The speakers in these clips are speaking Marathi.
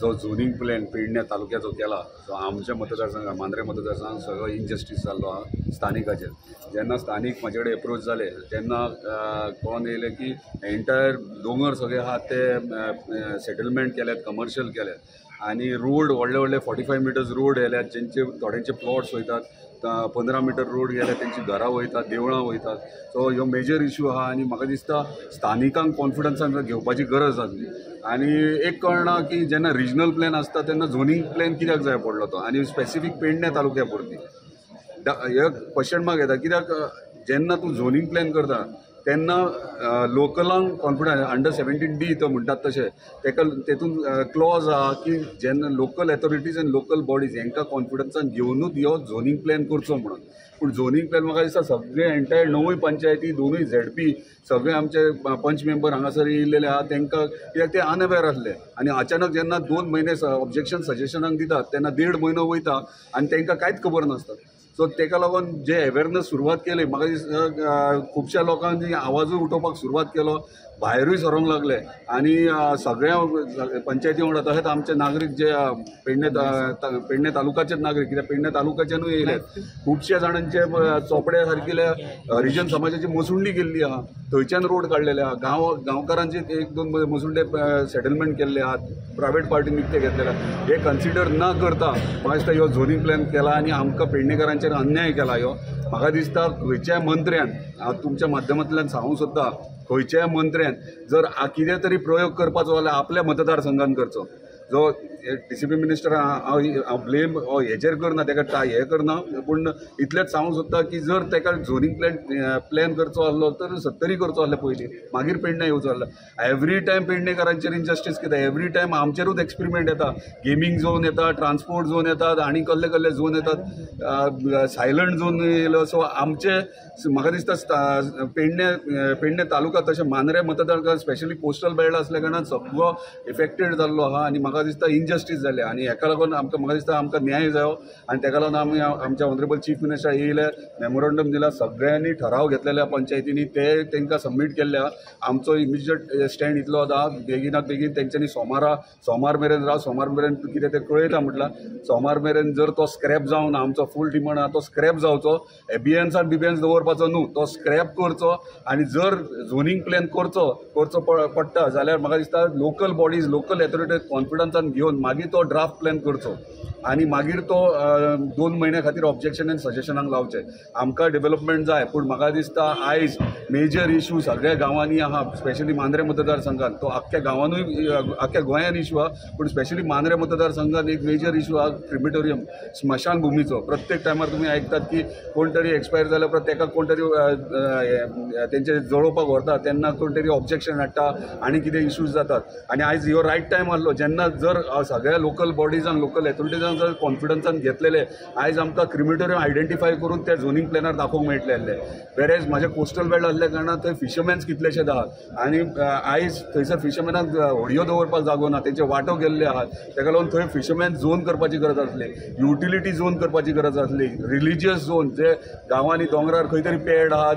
जो झोनिंग प्लॅन पेडण्या तालुक्याचो केला तो आमच्या मतदारसंघात मांद्रे मतदारसंघात सगळो इनजस्टीस जाल्लो आहा स्थानिकाचेर। जेन्ना स्थानिक म्हाजे कडेन एप्रोच जाले तेन्ना कळोन येयलें की एंटायर दोंगर सगळे आहात ते सेटलमेंट केल्यात, कमर्शियल केल्यात आनी रोड व्हडले व्हडले 45 मिटर्स रोड येल्यात, जेंचे थोड्यांचे प्लॉट्स वयतात, 15 मीटर रोड गेले तेंची घरां वयतात, देवळां वयतात। सो ह्यो मेजर इश्यू आहा आनी म्हाका दिसता स्थानिकांक कॉन्फिडन्सान घेवपाची गरज आसली। आनी एक कळना की जेन्ना रिजनल प्लॅन आसता तेन्ना झोनिंग प्लॅन कित्याक जाय पडलो तो, आनी स्पेसिफीक पेडण्या तालुक्या पुरती हे क्वेश्चन मार्क येता। कित्याक जेन्ना तूं झोनिंग प्लॅन करता तेन्ना लोकलांक कॉन्फिडन्स अंडर 17D तो म्हणटात तशें तेतून क्लॉज आहा की जेन्ना local authorities end local bodies हांकां कॉन्फिडन्सान घेवनूच ह्यो झोनिंग प्लॅन करचो म्हणून। पूण झोनिंग प्लॅन म्हाका दिसता सगळे एंटायर 9 पंचायती, 2 ZP सगळे आमचे पंच मेंबर हांगासर येयल्लेले आहा तांकां कित्याक ते अनअवेर आसले आनी अचानक जेन्ना 2 म्हयने ऑब्जेक्शन सजेशनाक दितात तेन्ना 1.5 म्हयनो वयता आनी तांकां कांयच खबर नासता। सो तेका लागून जे अवेरनस सुरवात केली म्हाका दिसता खुबश्या लोकांनी आवाजूय उठोवपाक सुरवात केलो, भायरूय सरोंक लागले आनी सगळ्या पंचायती वांगडा तशेंच आमचे नागरीक जे पेडणे तालुक्याचेच नागरीक कित्याक पेडणे तालुक्याच्यानूय येयले, खुबश्या जाणांचे चोपड्या सारकिले हरिजन समाजाची मसुंडी गेल्ली आहा, थंयच्यान रोड काडलेले आहा, गांवकारांचे 1-2 मसुंडे सेटलमेंट केल्ले आहात, प्रायवेट पार्टीन विकते घेतलेले आहात। हे कन्सिडर न करता म्हाका दिसता ह्यो झोनिंग प्लॅन केला आनी आमकां पेडणेकारांचेर अन्याय केला ह्यो। म्हाका दिसता खंयच्याय मंत्र्यान हांव तुमच्या माध्यमांतल्यान सांगूंक सोदता खंयच्याय मंत्र्यान जर कितें तरी प्रयोग करपाचो जाल्यार आपल्या मतदारसंघान करचो। जो DCP मिनिस्टर हांव ब्लेम हेचेर करना, ताका हे करना, पूण इतलेंच सांगूंक सोदता की जर ताका झोनिंग प्लॅन करचो आसलो तर 70 करचो आसलें पयलीं, मागीर पेडण्या येवचो आसलो। एवरी टायम पेडणेकारांचेर इनजस्टीस कित्याक एवरी टायम आमचेरूच एक्सपेरिमेंट येता, गेमींग झोन येता, ट्रान्सपोर्ट झोन येतात आनी कसले कसले झोन येतात, सायलंट झोन येयलो। सो आमचे म्हाका दिसता पेडणे तालुका तशें मांद्रे मतदारसंघात स्पेशली कोस्टल बेल्ट आसल्या कारणान सगळो इफेक्टेड जाल्लो आहा आनी म्हाका दिसता इनजस्टीस जाले आनी हेका लागून म्हाका दिसता आमकां न्याय जायो आनी तेका लागून आमी आमच्या ऑनरेबल चीफ मिनिस्टर येयले, मेमोरंडम दिला, सगळ्यांनी ठराव घेतलेले पंचायतींनी ते तांकां सबमीट केल्ले आहा। आमचो इमिजिएट स्टँड इतलो आहा बेगिनात बेगीन तेंच्यांनी सोमार मेरेन सोमार मेरेन कितें तें कळयता म्हटल्यार सोमार मेरेन जर तो स्क्रॅप जावन आमचो फूल डिमांड आहा तो स्क्रॅप जावचो, एबियन्सान बिबियन्स दवरपाचो न्हू, तो स्क्रॅप करचो आनी जर झोनिंग प्लॅन करचो पडटा जाल्यार म्हाका दिसता लोकल बॉडीज लोकल ऑथॉरिटीज कॉन्फिडन्सान घेवन मागीर तो ड्राफ्ट प्लॅन करचो आनी मागीर तो 2 म्हयन्या खातीर ऑब्जेक्शन एंड सजेशनाक लावचे। आमकां डेव्हलपमेंट जाय पूण म्हाका दिसता आयज मेजर इश्यू सगळ्या गांवांनी आहा, स्पेशली मांद्रे मतदारसंघात तो आख्ख्या गांवांनूय आख्ख्या गोंयान इश्यू आहा, पूण स्पेशली मांद्रे मतदारसंघात एक मेजर इश्यू आहा क्रिमेटोरियम स्मशान भुमीचो। प्रत्येक टायमार तुमी आयकतात की कोण तरी एक्सपायर जाल्या उपरांत ताका कोण तरी तेंचे जळोवपाक व्हरता तेन्ना कोण तरी ऑब्जेक्शन हाडटा आनी कितें इश्यूज जातात आनी आयज ह्यो रायट टायम आसलो जेन्ना जर सगळ्या लोकल बॉडीजांक लोकल ऑथॉरिटीजांक जर कॉन्फिडन्सान घेतलेले आयज आमकां क्रिमेटोरियम आयडेंटिफाय करून त्या झोनिंग प्लॅनार दाखोवंक मेळटले आसले। वेरेज म्हाजे कोस्टल बेल्ट आसल्या कारणान थंय फिशरमॅन्स कितलेशेच आहात आनी आयज थंयसर फिशरमॅनाक व्हडयो दवरपाक जागो ना, तेंचे वांटो गेल्ले आहात, ताका लागून थंय फिशरमॅन झोन करपाची गरज आसली, युटिलिटी झोन करपाची गरज आसली, रिलिजियस झोन जे गांवांनी दोंगरार खंय तरी पेड आहात,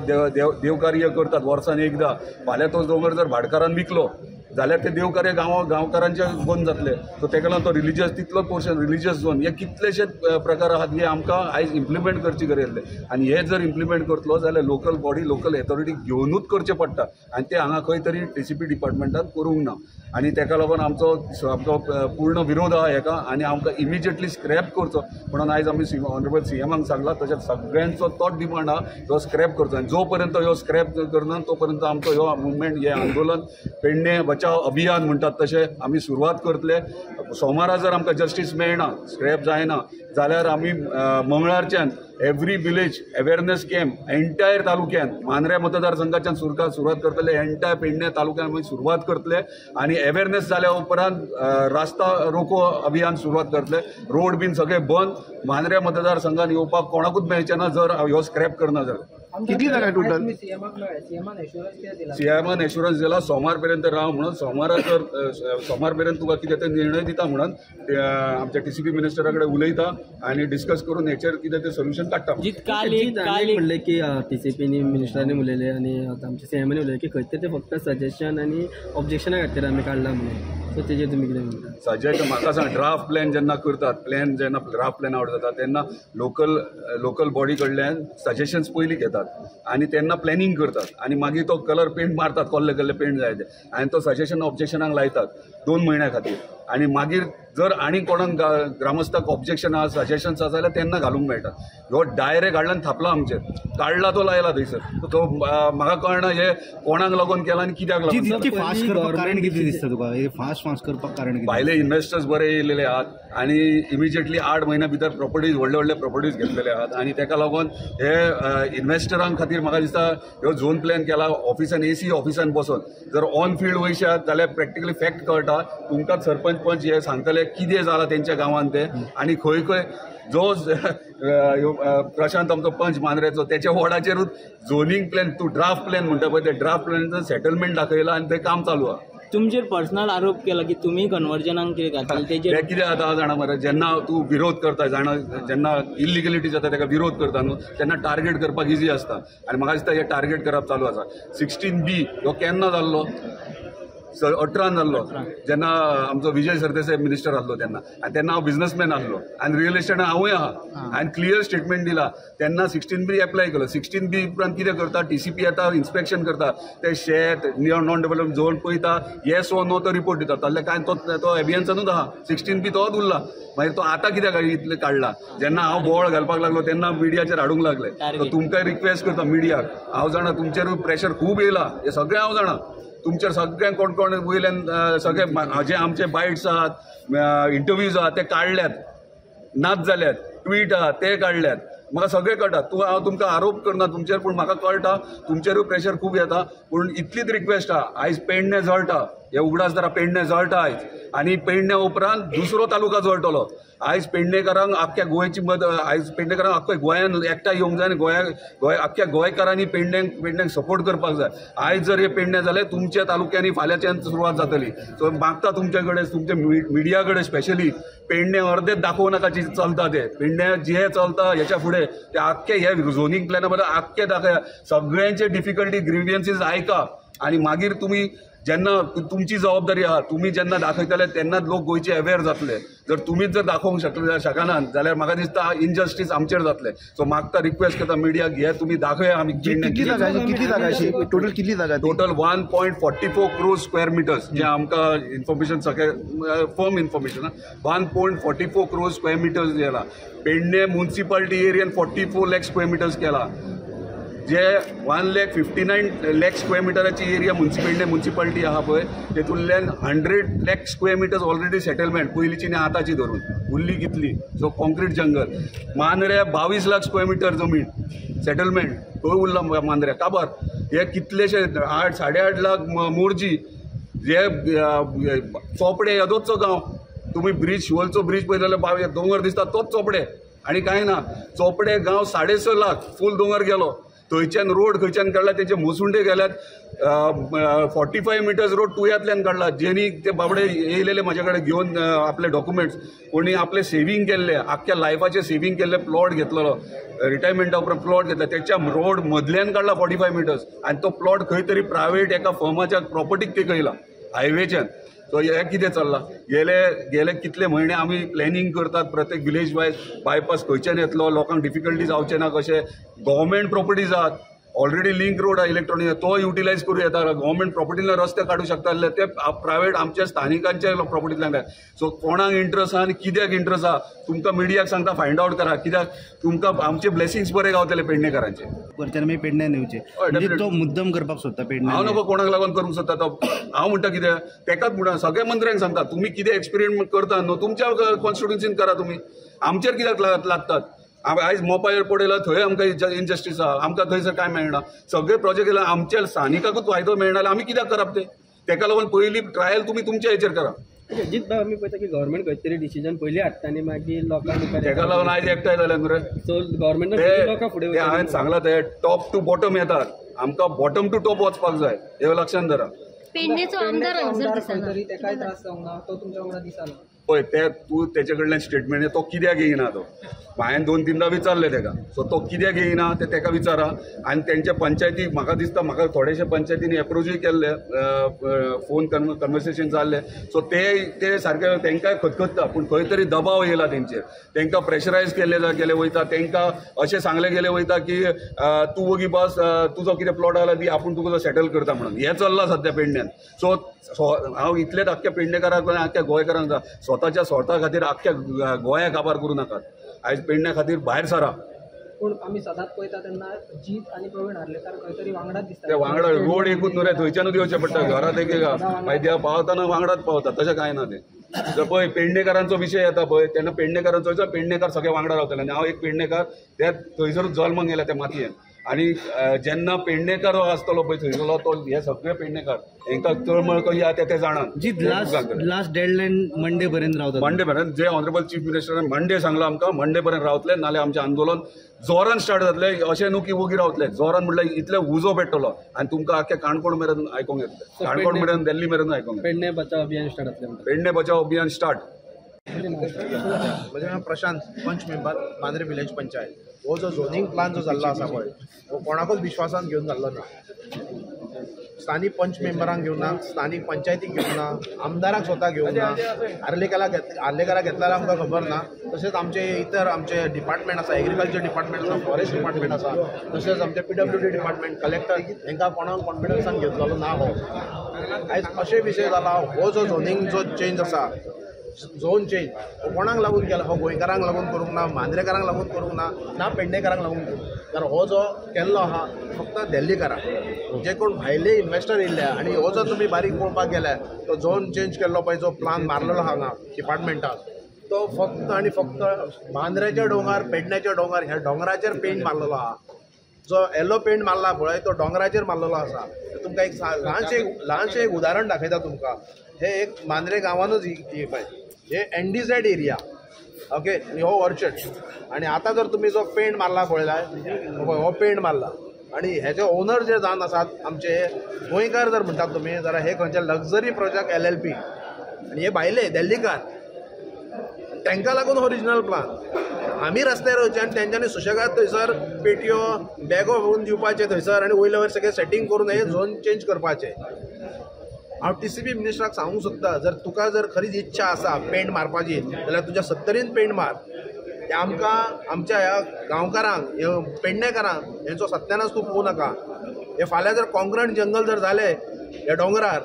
देवकार्य करतात वर्सान एकदां, फाल्यां तो दोंगर जर भाटकारान विकलो जाल्यार ते देवकार्य गांवकारांचे बंद जातले। सो ताका लागून तो रिलिजियस तितलोच पोर्शन रिलिजियस झोन हे कितलेशेच प्रकार आहात हे आमकां आयज इम्प्लिमेंट करची गरज आसली आनी हे जर इम्प्लिमेंट करतलो जाल्यार लोकल बॉडी लोकल ऑथॉरिटी घेवनूच करचें पडटा आनी ते हांगा खंय तरी DCP डिपार्टमेंटान करूंक ना आनी ताका लागून आमचो पूर्ण विरोध आहा हेका आनी आमकां इमिजिएटली स्क्रॅप करचो म्हणून आयज आमी ऑनरेबल CMाक सांगला। तशेंच सगळ्यांचो तोच डिमांड आहा ह्यो स्क्रॅप करचो आनी जो पर्यंत ह्यो स्क्रॅप करना तो पर्यंत आमचो ह्यो मुवमेंट हे आंदोलन पेडणे बचाव अभियान म्हणटात तशें आमी सुरवात करतले। सोमारा जर आमकां जस्टीस मेळना, स्क्रॅप जायना जाल्यार आमी मंगळारच्यान every village awareness camp entire तालुक्यान मांद्रे मतदारसंघाच्यान सुरवात करतले, एंटायर पेडणे तालुक्यान आमी सुरवात करतले आनी अवेरनेस जाल्या उपरांत रास्ता रोको अभियान सुरवात करतले। रोड बीन सगळे बंद, मांद्रे मतदारसंघान येवपाक कोणाकूच मेळचें ना जर ह्यो स्क्रॅप करना जाल्यार। किती जागा टोटल सीएमान एश्युरन्स दिला सोमार पर्यंत राव म्हणून, सोमार पर्यंत तुका कितें ते निर्णय दिता म्हणून आमच्या DCP मिनिस्टरा कडेन उलयता आनी डिस्कस करून हेचेर कितें ते सोल्युशन काडटा। म्हणलें की DCPनी मिनिस्टरांनी उलयलें आनी आमच्या CMांनी उलयलें की खंय ते फक्त सजेशन आनी ऑब्जेक्शना खातीर आमी काडला म्हणून सो तेजेर तुमी कितें म्हणटा? सजेशन म्हाका सांग, ड्राफ्ट प्लॅन जेन्ना करतात, जेन्ना ड्राफ्ट प्लॅन आवट जाता तेन्ना लोकल बॉडी कडल्यान सजेशन्स पयलीं घेतात आनी तेन्ना प्लॅनिंग करतात आनी मागीर तो कलर पेंट मारतात, कसले पेंट जाय ते आनी तो सजेशन ऑब्जेक्शनाक लायतात 2 म्हयन्या खातीर आनी मागीर जर आनी कोणाक ग्रामस्थाक ऑब्जेक्शन आहा, सजेशन्स आसा जाल्यार तेन्ना घालूंक मेळटा. ह्यो डायरेक्ट हाडल्यान थापला आमचेर, काडला तो लायला थंयसर. तो म्हाका कळना हे कोणाक लागून केला आनी कित्याक लागून. फास्ट करपाक कारण कितें दिसता तुका? हे फास्ट करपाक कारण कितें? भायले इन्व्हेस्टर्स बरे येयलेले आहात आनी इमिजिएटली 8 म्हयन्या भितर प्रॉपर्टीज व्हडले प्रॉपर्टीज घेतलेले आहात आनी तेका लागून हे इन्व्हेस्टरां खातीर म्हाका दिसता ह्यो झोन प्लॅन केला. ऑफिसान AC ऑफिसान बसून जर ऑन फील्ड वयशात जाल्यार प्रॅक्टिकली फॅक्ट कळटा तुमकां. सरपंच पंच हे सांगतले कितें जालां तेंच्या गांवांत ते आनी खंय खंय जो प्रशांत आमचो पंच मांद्रेचो त्याच्या वॉर्डाचेरूच झोनींग प्लॅन तूं ड्राफ्ट प्लॅन म्हणटा पळय ते ड्राफ्ट प्लॅनाचं सेटलमेंट दाखयलां आनी तें काम चालू आहा. तुमचेर पर्सनल आरोप केला की तुम्ही कन्वर्जनाक कितें घातलें तेजेर हे कितें जाता जाणा मरे, जेन्ना तूं विरोध करता जाणा, जेन्ना इलिगलिटी जाता तेका विरोध करता न्हू तेन्ना टार्गेट करपाक इजी आसता आनी म्हाका दिसता हे टार्गेट करप चालू आसा. 16B हो केन्ना जाल्लो? 18 जाल्लो जेन्ना आमचो विजय सरदेसाय मिनिस्टर आसलो तेन्ना, आनी तेन्ना हांव बिझनसमॅन आसलो आनी रियल एस्टेटान हांवूय आहा आनी क्लियर स्टेटमेंट दिला. तेन्ना 16B एप्लाय केलो. 16B उपरांत कितें करता, TCP येता, इन्स्पेक्शन करता, ते शेत नॉन डेव्हलपमेंट झोन पळयता, येस वो नो तो रिपोर्ट दिता. ताल्ले कांय तो एबियन्सानूच आहा. 16B तोच उरला. मागीर तो आतां कित्याक इतले काडला? जेन्ना हांव बोवाळ घालपाक लागलो तेन्ना मिडियाचेर हाडूंक लागले. तुमकां रिक्वेस्ट करता मिडियाक, हांव जाणा तुमचेर प्रेशर खूब येयला, हे सगळें हांव जाणा. तुमचेर सगळ्यांक कोण कोण वयल्यान सगळे जे आमचे बायट्स आहात, इंटरव्यूज आहात ते काडल्यात, नाच जाल्यात, ट्वीट आहात ते काडल्यात. म्हाका सगळें कळटा. हांव तुमकां आरोप करना तुमचेर, पूण म्हाका कळटा तुमचेरूय प्रेशर खूब येता. पूण इतलीच रिक्वेस्ट आहा, आयज पेडणे जळटा, हे उगडासदारा पेडणे जळटा आयज आनी पेडणे उपरांत दुसरो तालुका जळटलो. आयज पेडणेकारांक आख्ख्या गोंयची आयज पेडणेकारांक आख्ख्या गोंयांत एकठांय येवंक जाय आनी आख्ख्या गोंयकारांनी पेडण्यांक सपोर्ट करपाक जाय. आयज जर हे पेडणे जाले तुमच्या तालुक्यांनी फाल्यांच्यान सुरवात जातली. सो मागता तुमचे कडेन, तुमच्या मिडिया कडेन स्पेशली, पेडणे अर्देच दाखोवं नाका जी चलता ते. पेडणे जे चलता हेच्या फुडें ते आख्खे हे झोनींग प्लॅना बद्दल आख्खे दाखया. सगळ्यांचे डिफिकल्टी ग्रिव्हियन्सीस आयका आनी मागीर तुमी जेन्ना तुमची जबाबदारी आहा, तुम्ही जेन्ना दाखयतले तेन्नाच लोक गोंयचे अवेअर जातले. जर तुमीच जर दाखोवंक शकनात जाल्यार म्हाका दिसता इनजस्टीस आमचेर जातले. सो मागता रिक्वेस्ट करता मिडियाक, हे तुमी दाखया आमी कितली जागा टोटल कितली जागा? टोटल 1.44 crore square meters जे आमकां इन्फॉर्मेशन सगळें firm information 1.44 crore square meters केला. पेडणे म्युन्सिपालिटी एरियन 44 lakh square meters केला. जे 1,59 lakh square meteraची एरिया पेडणे म्युन्सिपालिटी आहा पळय तेतूंतल्यान 100 lakh square meters already settlement पयलींची आनी आतांची धरून उरली कितली. So concrete jungle. Mandrem 22 lakh square meter जमीन सेटलमेंट थंय उरला मांद्रे. काबार हे कितलेशे 8-8.5 लाख मोरजी. जे चोपडे येदोचो गांव, तुम्ही ब्रिज शिवोलचो ब्रिज पळयलो जाल्यार दोंगर दिसता तोच चोपडे आनी कांय ना. चोपडे गांव 6.5 लाख फूल दोंगर गेलो. थंयच्यान रोड खंयच्यान काडला, तेचे मोसुंडे गेल्यात. 45 meters रोड तुयांतल्यान काडला. जेनी ते बाबडे येयलेले म्हाजे कडेन घेवन आपले डॉक्युमेंट्स, कोणी आपले सेव्हिंग केल्ले, आख्ख्या लायफाचे सेव्हिंग केल्ले, प्लॉट घेतलेलो, रिटायरमेंटा उपरांत प्लॉट घेतला, त्याच्या रोड मदल्यान काडला 45 meters आनी तो प्लॉट खंय तरी प्रायवेट एका फर्माच्या प्रॉपर्टीक ते कयला हायवेच्यान. सो हे कितें चल्लां? गेले कितले म्हयने आमी प्लॅनिंग करतात प्रत्येक विलेज वायज, बायपास खंयच्यान येतलो, लोकांक डिफिकल्टी जावचे ना कशें. गव्हर्मेंट प्रॉपर्टीज आहात, ऑलरेडी लिंक रोड आहे इलेक्ट्रॉनिक, तो युटिलायज करूं येता. गव्हर्मेंट प्रॉपर्टीला रस्ते काडूं शकता ते प्रायवेट आमच्या स्थानिकांच्या प्रॉपर्टींतल्यान. सो कोणाक इंट्रस्ट आहा आनी कित्याक इंट्रस्ट आहा तुमकां मिडियाक सांगता, फायंड आवट करा. कित्याक तुमकां आमचे ब्लेसिंग्स बरे गावतले पेडणेकारांचे. परत मागीर पेडण्यान येवचे तो मुद्दम करपाक सोदता पेडणे. हांव नको कोणाक लागून करूंक सोदता तो. हांव म्हणटा कितें तेकाच म्हणटा सगळ्या मंत्र्यांक सांगता, तुमी कितें एक्सपेरिमेंट करता न्हू तुमच्या कॉन्स्टिट्युन्सीन करा. तुमी आमचेर कित्याक लागतात? आयज मोपायर पडयला थंय आमकां इनजस्टीस आहा, आमकां थंयसर काय मेळना. सगळे प्रोजेक्ट केला आमच्या स्थानिकाकूच फायदो मेळना जाल्यार आमी कित्याक करप ते? तेका लागून पयलीं ट्रायल तुमी तुमच्या हेचेर करा. जित आमी पळयता की गव्हर्मेंट खंय तरी डिसिजन पयलीं हाडटा आनी मागीर लोकांक तेका लागून आयज एकठांय जाले मरे. सो गव्हर्मेंटान लोकां फुडें हांवें सांगलां ते टॉप टू बॉटम येतात, आमकां बॉटम टू टॉप वचपाक जाय, हे लक्षांत धरा. पेडणेचो आमदार हांगसर दिसना. तरी तेकाय त्रास जावंक ना, तो तुमच्या वांगडा दिसना. पळय ते तूं तेचे कडल्यान स्टेटमेंट तो कित्याक येयना तो हांवें 2-3दा विचारलें ताका सो तो कित्याक येयना ते ताका विचारा आनी तेंच्या पंचायती म्हाका दिसता म्हाका थोडेशे पंचायतींनी एप्रोचूय केल्ले फोन कन्वर्सेशन जाल्लें सो ते सारके तांकांय खतखत्ता पूण खंय तरी दबाव येयला तेंचेर तांकां प्रेशरायज केले वयता तांकां अशें सांगलें गेलें वयता की तूं वगी बस तुजो कितें प्लॉट आला ती आपूण तुका तो सेटल करता म्हणून हें चल्लां सद्या पेडण्यान सो हांव इतलेंच आख्ख्या पेडणेकारांक आख्ख्या गोंयकारांक स्वताच्या स्वार्था खातीर आख्ख्या गोंया काबार करूं नाकात आयज पेडण्या खातीर भायर सरा पूण आमी सदांच पळयता तेन्ना जीत आनी प्रवीण हार्लेकर खंय तरी वांगडाच दिसता ते वांगडा रोड एकूच न्हू रे थंयच्यानूच येवचें पडटा घरात एक माहिती पावतना वांगडाच पावता तशें कांय ना तें जर पळय पेडणेकारांचो विशय येता पळय तेन्ना पेडणेकारांचो पेडणेकार सगळे वांगडा रावतले आनी हांव एक पेडणेकार ते थंयसरूच जल्म गेला त्या मातयेन आनी जेन्ना पेडणेकार आसतलो पळय थंयसरलो तो हे सगळे पेडणेकार हांकां तळमळ कशी आहा ते जाणात जी लास्ट डेडलाईन मंडे पर्यंत रावता मंडे पर्यंत जे ऑनरेबल चीफ मिनिस्टरान मंडे सांगला आमकां मंडे पर्यंत रावतले नाल्यार आमचें आंदोलन जोरान स्टार्ट जातले अशें न्हू की वगी रावतले जोरान म्हटल्यार इतले उजो पेट्टलो आनी तुमकां आख्या काणकोण मेरेन आयकोंक येतले काणकोण मेरेन दिल्ली मेरेन आयकोंक येतले पेडणे बचाव अभियान स्टार्ट जातलें पेडणे बचाव अभियान स्टार्ट म्हजें नांव प्रशांत पंच मेंबर मांद्रे विलेज पंचायत हो जो झोनिंग प्लान जो जाल्लो आसा पळय हो कोणाकूच विश्वासान घेवन जाल्लो ना स्थानीक पंच मेंबरांक घेवन ना स्थानीक पंचायतीक घेवन ना आमदाराक स्वता घेवन ना आर्लेकाराक घेतल्यार आमकां खबर ना तशेंच आमचे इतर आमचे डिपार्टमेंट आसा एग्रीकल्चर डिपार्टमेंट आसा फॉरेस्ट डिपार्टमेंट आसा तशेंच आमचे PWD डिपार्टमेंट कलेक्टर हांकां कोणाक कॉन्फिडन्सान घेतलेलो ना हो आयज अशे विशय जाला हो जो झोनिंग जो चेंज आसा झोन चेंज हो कोणाक लागून केला हो गोंयकारांक लागून करूंक ना मांद्रेकारांक लागून करूंक ना पेडणेकारांक लागून करूंक कारण हो जो केल्लो आहा फक्त दिल्लीकारांक जे कोण भायले इन्वेस्टर येयल्ले आनी हो जो तुमी बारीक पळोवपाक गेले तो झोन चेंज केल्लो पळय जो प्लान मारलेलो आहा हांगा डिपार्टमेंटान तो फक्त आनी फक्त मांद्रेचे दोंगर पेडण्याचे दोंगर ह्या दोंगराचेर पेंट मारलेलो आहा जो येलो पेंट मारला पळय तो दोंगराचेर मारलेलो आसा तुमकां एक ल्हानशें एक उदाहरण दाखयता तुमकां हे एक मांद्रे गांवानूच ही पळय हे NDZ एरिया ओके हो ऑर्चर्ड आनी आतां जर तुमी जो पेंट मारला पळयला हो पेंट मारला आनी हेचे ओनर जे जावन आसात आमचे गोंयकार जर म्हणटात तुमी जाल्यार हे खंयचे लग्जरी प्रोजेक्ट LLP आनी हे भायले दिल्लीकार तांकां लागून ओरिजिनल प्लान आमी रस्त्यार वयचे आनी तेंच्यांनी सुशेगाद थंयसर पेटयो बॅगो व्हरून दिवपाचे थंयसर आनी वयले वयर सगळें सेटींग करून हे झोन चेंज करपाचें हांव TCP मिनिस्टराक सांगूंक सोदता जर तुका जर खरीच इच्छा आसा पेंट मारपाची जाल्यार तुज्या 70 पेंट मार हे आमकां आमच्या ह्या गांवकारांक ह्या पेडणेकारांक हेंचो सत्यानाश तूं पोवं नाका हे फाल्यां जर कॉन्क्रीट जंगल जर जालें ह्या दोंगरार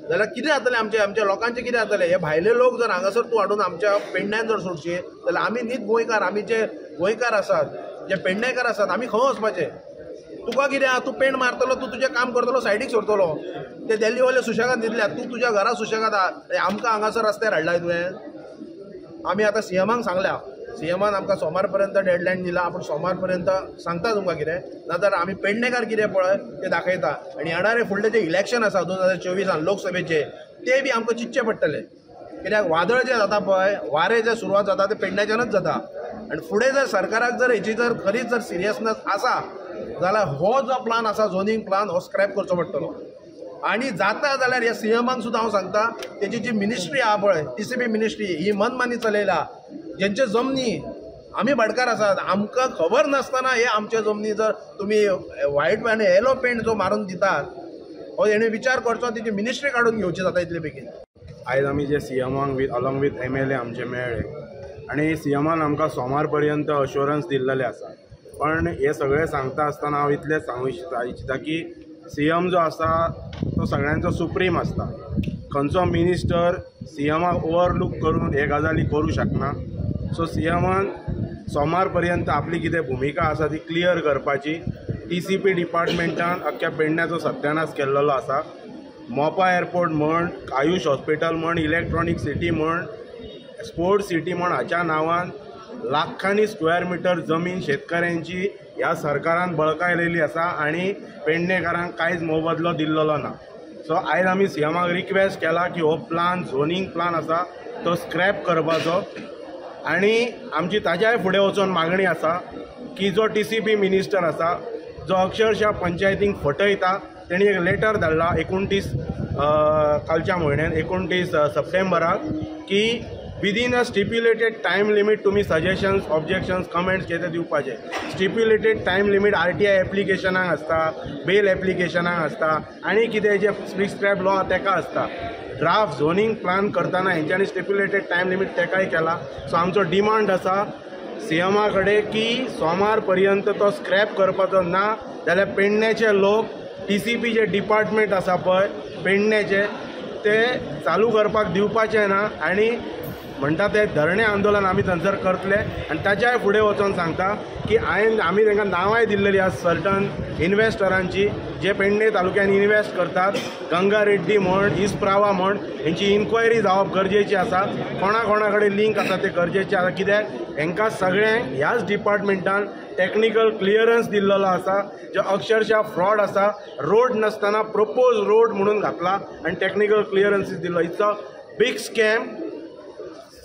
जाल्यार कितें जातलें आमच्या लोकांचें कितें जातलें हे भायले लोक जर हांगासर तूं हाडून आमच्या पेडण्यान जर सोडचे जाल्यार आमी न्हीद गोंयकार आमी जे गोंयकार आसात जे पेडणेकार आसात आमी खंय वचपाचें तुका कितें आहा तूं पेंट मारतलो तूं तुजें काम करतलो सायडीक सोडतलो ते दिल्लीवाले सुशेगाद दितल्यात तूं तुज्या घरा सुशेगाद आहा आमकां हांगासर रस्त्यार हाडलाय तुवें आमी आतां CMाक सांगल्या CMान आमकां सोमार पर्यंत डेडलायन दिला आपूण सोमार पर्यंत सांगता तुमकां कितें नाजाल्यार आमी पेडणेकार कितें पळय ते दाखयता आनी येणारे फुडले जे इलेक्शन आसा 2024 लोकसभेचे ते बी आमकां चिंतचे पडटले कित्याक वादळ जे जाता पळय वारे जे सुरवात जाता ते पेडण्याच्यानच जाता आनी फुडें जर सरकाराक जर हेची जर खरीच जर सिरियसनेस आसा जाल्यार हो जो प्लान आसा झोनिंग प्लान हो स्क्रॅप करचो पडटलो आनी जाता जाल्यार ह्या CMाक सुद्दां हांव सांगता तेची जी मिनिस्ट्री आहा पळय TCP मिनिस्ट्री ही मनमानी चलयला जेंचे जमनी आमी भाटकार आसात आमकां खबर नासतना हे आमचे जमनी जर तुमी व्हायट आनी येलो पेंट जो मारून दितात हो हेणे विचार करचो तेची मिनिस्ट्री काडून घेवची जाता इतले बेगीन आयज आमी जे CMाक अलॉंग विथ MLA आमचे मेळ्ळे आनी CMान आमकां सोमार पर्यंत अश्युरन्स दिल्लेले आसा पण हे सगळें सांगता आसतना हांव इतलें सांगूं इच्छिता की CM जो आसा तो सगळ्यांचो सुप्रीम आसता खंयचो मिनिस्टर CMाक ओवरलूक करून हे गजाली करूं शकना सो CMान सोमार पर्यंत आपली कितें भुमिका आसा ती क्लियर करपाची TCP डिपार्टमेंटान अख्ख्या पेडण्याचो सत्यानाश केल्लो आसा मोपा एअरपोर्ट म्हण आयुष हॉस्पिटल म्हण इलेक्ट्रॉनीक सिटी म्हण स्पोर्ट्स सिटी म्हण हाच्या नांवान लाखांनी स्क्वेअर मिटर जमीन शेतकऱ्यांची ह्या सरकारान बळकायलेली आसा आनी पेडणेकारांक कांयच मोबदलो दिल्लो ना सो आयज आमी CMाक रिक्वेस्ट केला की हो प्लान झोनिंग प्लान आसा तो स्क्रॅप करपाचो आनी आमची ताज्याय फुडें वचून मागणी आसा की जो TCP मिनिस्टर आसा जो अक्षरशः पंचायतींक फटयता तेणी एक लेटर धाडला 29 कालच्या म्हयन्यान 29 सप्टेंबराक की विदीन अ स्टिप्युलेटेड टायम लिमीट तुमी सजेशन्स ऑब्जेक्शन्स कमेंट्स कितें दिवपाचे. स्टिप्युलेटेड टायम लिमीट RTI एप्लिकेशनाक आसता, बेल एप्लिकेशनाक आसता आनी कितें जे प्रिस्क्रायब लॉ तेका आसता. ड्राफ्ट झोनींग प्लान करतना हेंच्यांनी स्टिप्युलेटेड टायम लिमीट तेकाय केला. सो आमचो डिमांड आसा CMA कडेन की सोमार पर्यंत तो स्क्रॅप करपाचो ना जाल्यार पेडण्याचे लोक TCP जे डिपार्टमेंट आसा पळय पेडण्याचे ते चालू करपाक दिवपाचे ना आनी म्हणटा ते धरणे आंदोलन आमी थंयसर करतले. आनी ताच्याय फुडें वचून सांगता की आमी तांकां नांवांय दिल्लेलीं आसा सर्टन इन्वेस्टरांची जे पेडणे तालुक्यान इन्वेस्ट करतात. गंगा रेड्डी म्हण, इस्प्रावा म्हण हेंची इन्क्वायरी जावप गरजेची आसा. कोणा कडेन लिंक आसा ते गरजेचे आसा. कित्याक हेंकां सगळ्यांक ह्याच डिपार्टमेंटान टेक्निकल क्लियरन्स दिल्लो आसा जो अक्षरशः फ्रॉड आसा. रोड नासतना प्रपोज रोड म्हणून घातला आनी टेक्निकल क्लियरन्सीस दिल्लो. It's a big scam.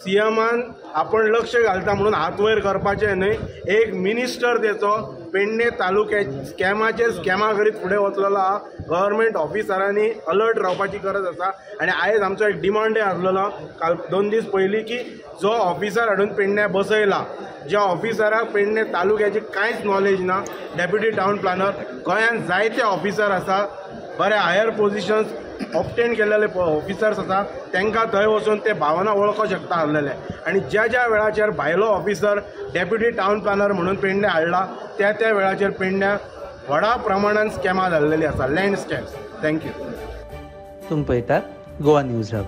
CMAन आपण लक्ष घालता म्हणून हात वयर करपाचें न्हय. एक मिनिस्टर तेचो पेडणे तालुक्या स्कॅमा करीत फुडें वचलेलो आहा. गव्हर्मेंट ऑफिसरांनी अलर्ट रावपाची गरज आसा. आनी आयज आमचो एक डिमांडय आसलेलो काल 2 दीस पयलीं की जो ऑफिसर हाडून पेडण्या बसयला ज्या ऑफिसराक पेडणे तालुक्याची कांयच नॉलेज ना, डेप्युटी टावन प्लॅनर. गोंयांत जायते ऑफिसर आसा, बरे हायर पोजिशन्स ऑप्टेन केलेले ऑफिसर्स आसा, तांकां थंय वचून ते भावना वळखूंक शकता आसलेले. आनी ज्या वेळाचेर भायलो ऑफिसर डेप्युटी टावन प्लॅनर म्हणून पेडणे हाडला त्या वेळाचेर पेडण्या व्हडा प्रमाणान स्कॅमां जाल्लेली आसा, लँड स्कॅम्स. थँक्यू. तुम पळयतात गोवा न्यूज हब.